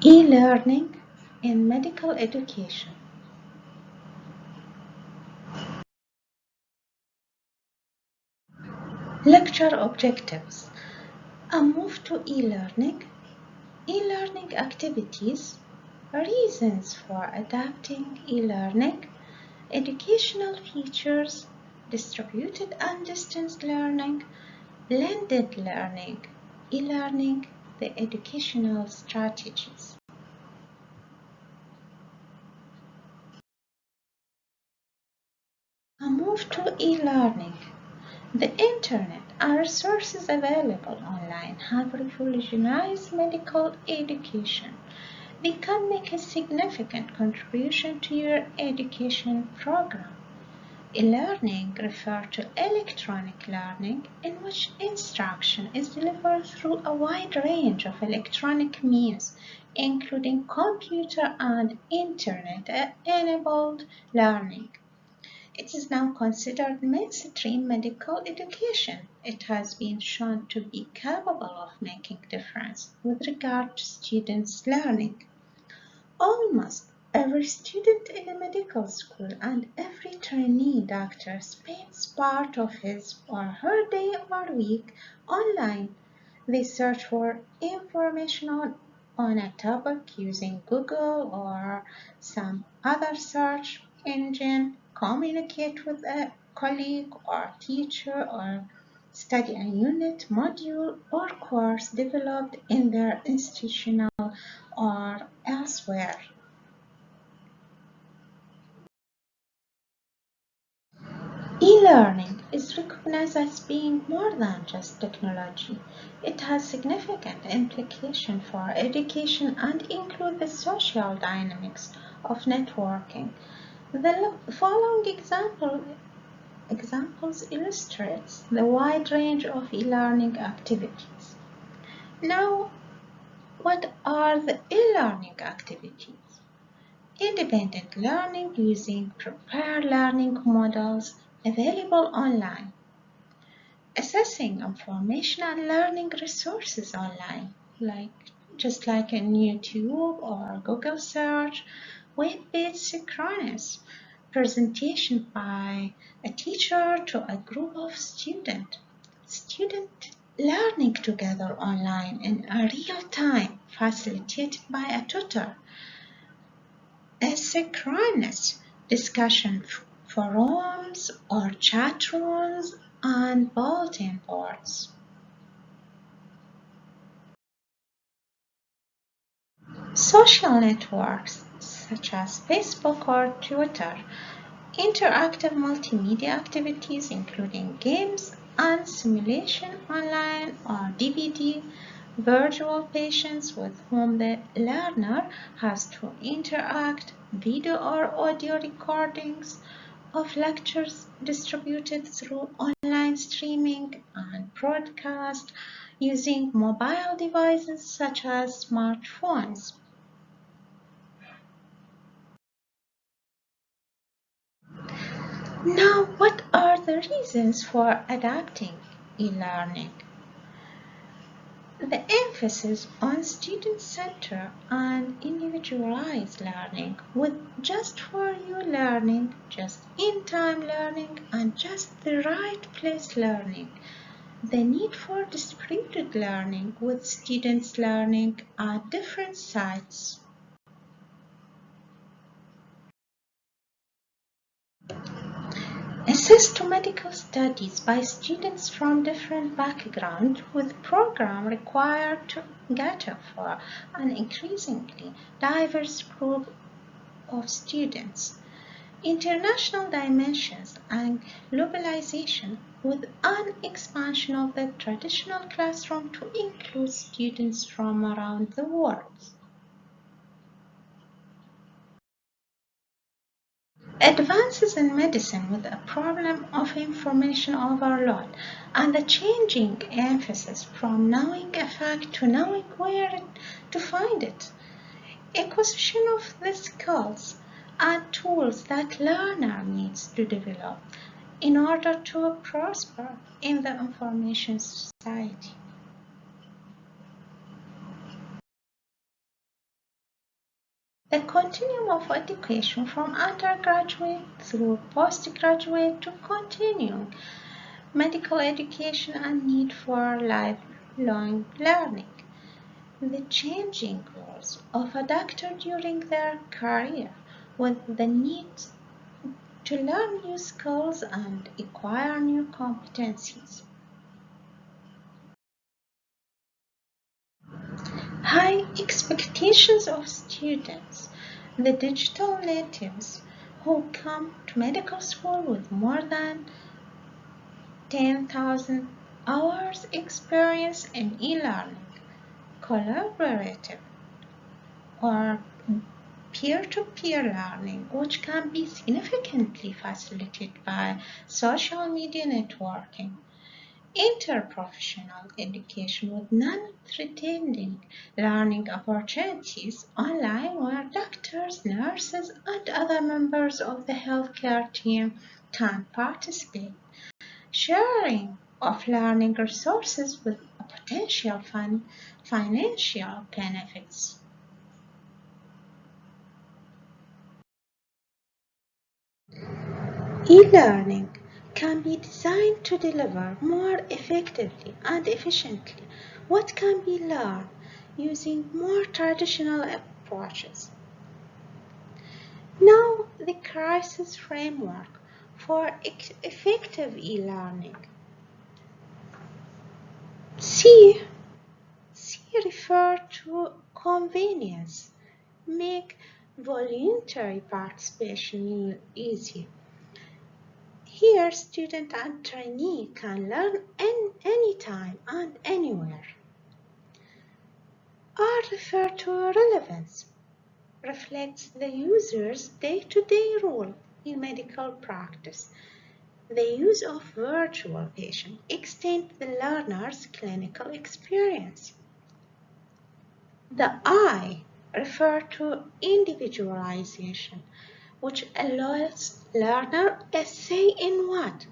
E-learning in medical education. Lecture objectives. A move to e-learning. E-learning activities. Reasons for adapting e-learning. Educational features. Distributed and distance learning. Blended learning. E-learning, the educational strategies. A move to e-learning. The internet and resources available online have revolutionized medical education. They can make a significant contribution to your education program. E-learning refers to electronic learning in which instruction is delivered through a wide range of electronic means, including computer and internet-enabled learning. It is now considered mainstream medical education. It has been shown to be capable of making a difference with regard to students' learning. Almost every student in a medical school and every trainee doctor spends part of his or her day or week online. They search for information on a topic using Google or some other search engine, communicate with a colleague or teacher, or study a unit, module, or course developed in their institutional or elsewhere. E-learning is recognized as being more than just technology. It has significant implications for education and include the social dynamics of networking. The following examples illustrates the wide range of e-learning activities. Now, what are the e-learning activities? Independent learning using prepared learning models available online. Assessing information and learning resources online, just like in YouTube or Google search, web-based synchronous presentation by a teacher to a group of students. Student learning together online in a real time, facilitated by a tutor. Asynchronous discussion forums or chat rooms and bulletin boards. Social networks such as Facebook or Twitter, interactive multimedia activities including games and simulation online or DVD, virtual patients with whom the learner has to interact, video or audio recordings of lectures distributed through online streaming and broadcast using mobile devices such as smartphones. Now, what are the reasons for adapting e-learning? The emphasis on student-centered and individualized learning with just-for-you learning, just-in-time learning, and just the right place learning. The need for distributed learning with students learning at different sites. Access to medical studies by students from different backgrounds with programs required to cater for an increasingly diverse group of students. International dimensions and globalization with an expansion of the traditional classroom to include students from around the world. Advances in medicine with a problem of information overload and the changing emphasis from knowing a fact to knowing where to find it. Acquisition of the skills and tools that learner needs to develop in order to prosper in the information society. The continuum of education from undergraduate through postgraduate to continuing medical education and need for lifelong learning. The changing roles of a doctor during their career with the need to learn new skills and acquire new competencies. High expectations of students, the digital natives who come to medical school with more than 10,000 hours experience in e-learning, collaborative or peer-to-peer learning, which can be significantly facilitated by social media networking. Interprofessional education with non-threatening learning opportunities online where doctors, nurses, and other members of the healthcare team can participate. Sharing of learning resources with potential financial benefits. E-learning can be designed to deliver more effectively and efficiently what can be learned using more traditional approaches. Now, the crisis framework for effective e-learning. C. C refer to convenience, make voluntary participation easy. Here, student and trainee can learn anytime and anywhere. R refer to relevance, reflects the user's day-to-day role in medical practice. The use of virtual patient extends the learner's clinical experience. The I refer to individualization, which allows learner a say in what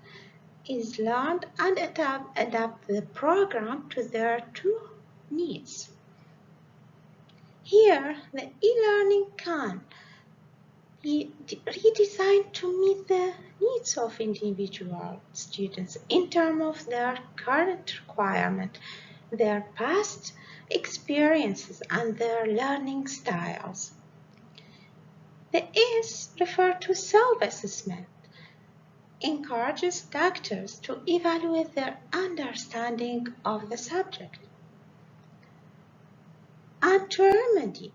is learned and adapt the program to their true needs. Here, the e-learning can be redesigned to meet the needs of individual students in terms of their current requirement, their past experiences, and their learning styles. The S refer to self-assessment, encourages doctors to evaluate their understanding of the subject and to remedy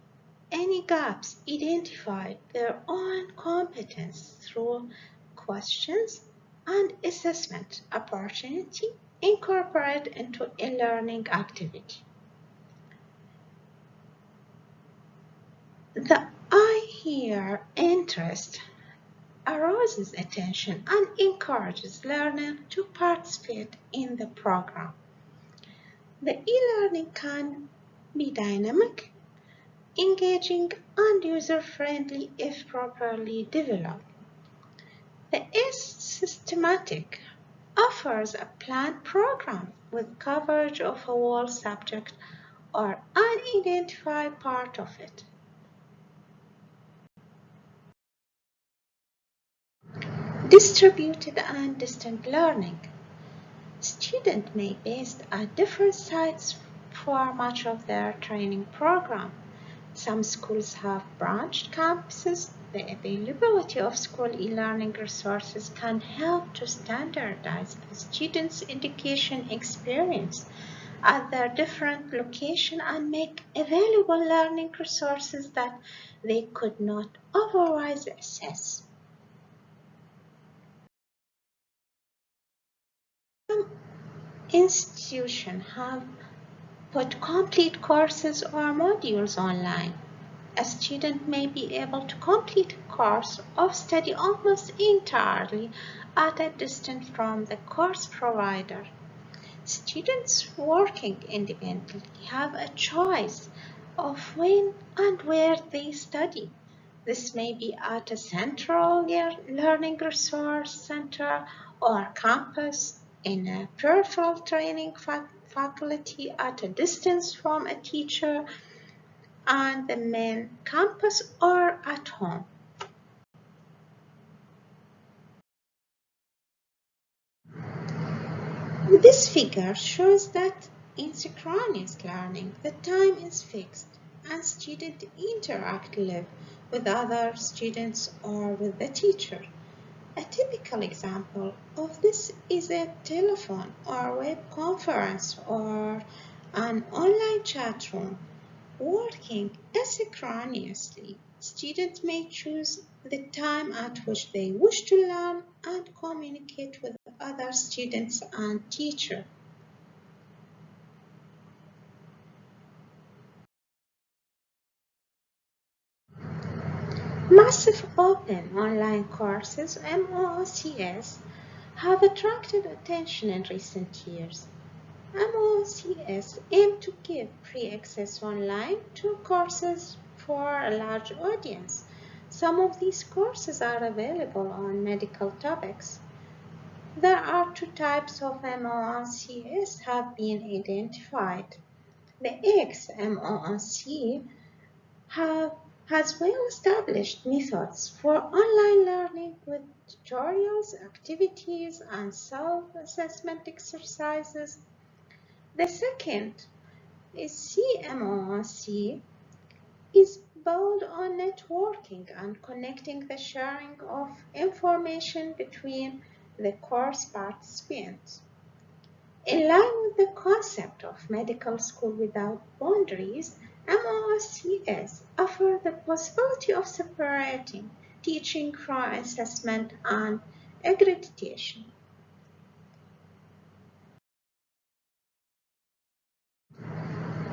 any gaps identified their own competence through questions and assessment opportunity incorporated into a learning activity. The I here interest arouses attention and encourages learner to participate in the program. The e-learning can be dynamic, engaging, and user-friendly if properly developed. The S systematic offers a planned program with coverage of a whole subject or unidentified part of it. Distributed and distant learning. Students may be based at different sites for much of their training program. Some schools have branched campuses. The availability of school e-learning resources can help to standardize the students' education experience at their different locations and make available learning resources that they could not otherwise access. Some institutions have put complete courses or modules online. A student may be able to complete a course or study almost entirely at a distance from the course provider. Students working independently have a choice of when and where they study. This may be at a central learning resource center or campus, in a peripheral training faculty at a distance from a teacher, and the main campus or at home. This figure shows that in synchronous learning, the time is fixed and students interact live with other students or with the teacher. A typical example of this is a telephone or web conference or an online chat room. Working asynchronously, students may choose the time at which they wish to learn and communicate with other students and teachers. Massive open online courses, MOOCs, have attracted attention in recent years. MOOCs aim to give free access online to courses for a large audience. Some of these courses are available on medical topics. There are two types of MOOCs have been identified. The XMOOC have, has well-established methods for online learning with tutorials, activities, and self-assessment exercises. The second is CMOC is built on networking and connecting the sharing of information between the course participants. In line with the concept of medical school without boundaries, MOOCs offer the possibility of separating teaching from assessment and accreditation.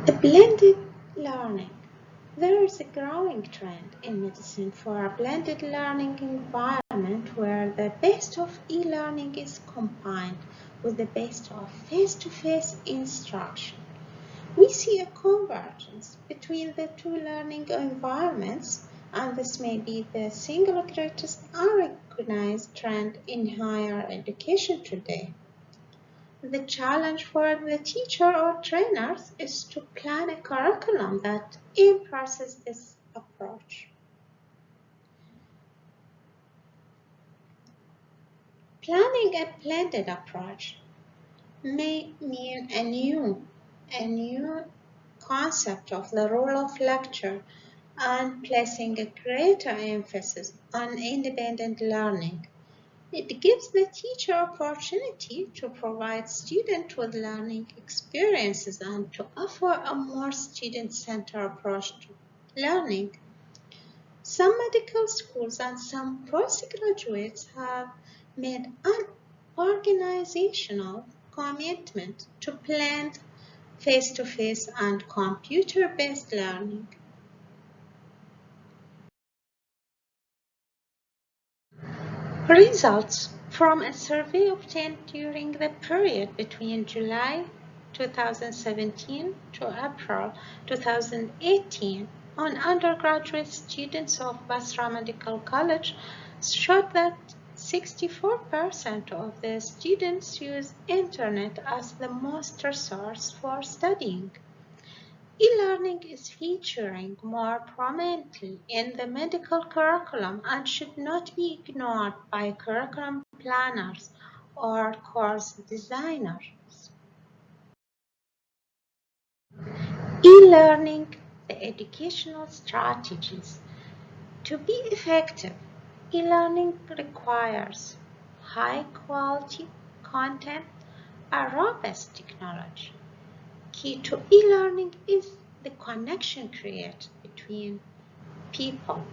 A blended learning. There is a growing trend in medicine for a blended learning environment where the best of e-learning is combined with the best of face-to-face instruction. We see a convergence between the two learning environments, and this may be the single greatest unrecognized trend in higher education today. The challenge for the teacher or trainers is to plan a curriculum that embraces this approach. Planning a blended approach may mean a new concept of the role of lecture and placing a greater emphasis on independent learning. It gives the teacher opportunity to provide students with learning experiences and to offer a more student-centered approach to learning. Some medical schools and some postgraduates have made an organizational commitment to blend face-to-face and computer-based learning. Results from a survey obtained during the period between July 2017 to April 2018 on undergraduate students of Basrah Medical College showed that 64% of the students use internet as the master source for studying. E-learning is featuring more prominently in the medical curriculum and should not be ignored by curriculum planners or course designers. E-learning, the educational strategies. To be effective, e-learning requires high-quality content and robust technology. Key to e-learning is the connection created between people.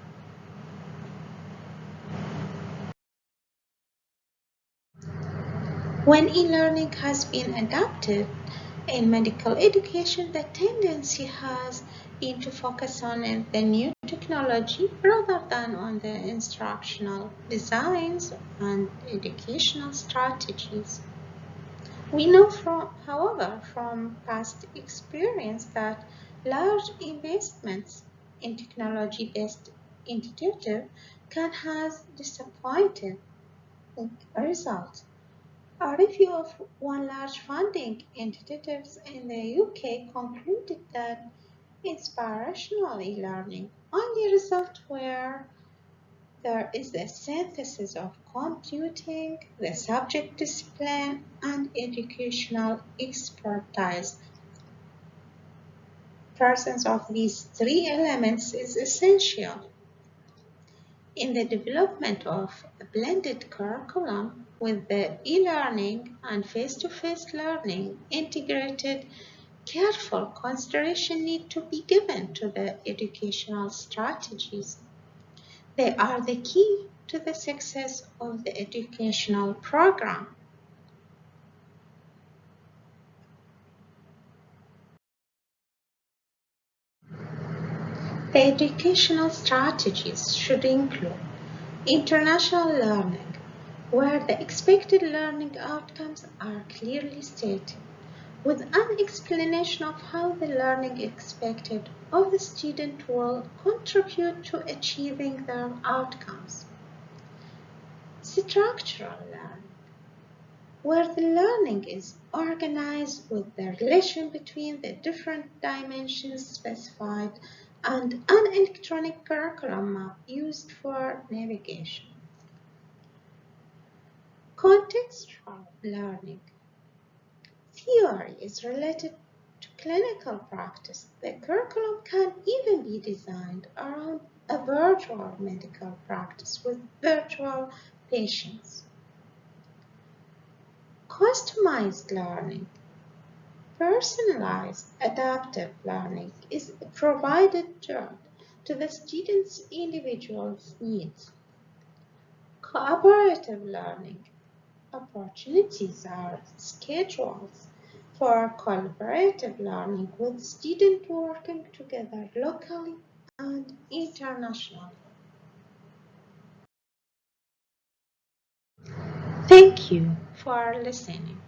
When e-learning has been adopted in medical education, the tendency has been to focus on the new technology rather than on the instructional designs and educational strategies. We know however, from past experience that large investments in technology-based initiatives can have disappointing results. A review of one large funding initiative in the UK concluded that Inspirational e-learning only results where there is a synthesis of computing, the subject discipline, and educational expertise. Presence of these three elements is essential in the development of a blended curriculum with the e-learning and face-to-face learning integrated. Careful consideration need to be given to the educational strategies. They are the key to the success of the educational program. The educational strategies should include international learning, where the expected learning outcomes are clearly stated, with an explanation of how the learning expected of the student will contribute to achieving their outcomes. Structural learning, where the learning is organized with the relation between the different dimensions specified and an electronic curriculum map used for navigation. Contextual learning. Theory is related to clinical practice. The curriculum can even be designed around a virtual medical practice with virtual patients. Customized learning. Personalized adaptive learning is provided to the student's individual needs. Cooperative learning opportunities are scheduled for collaborative learning with students working together locally and internationally. Thank you for listening.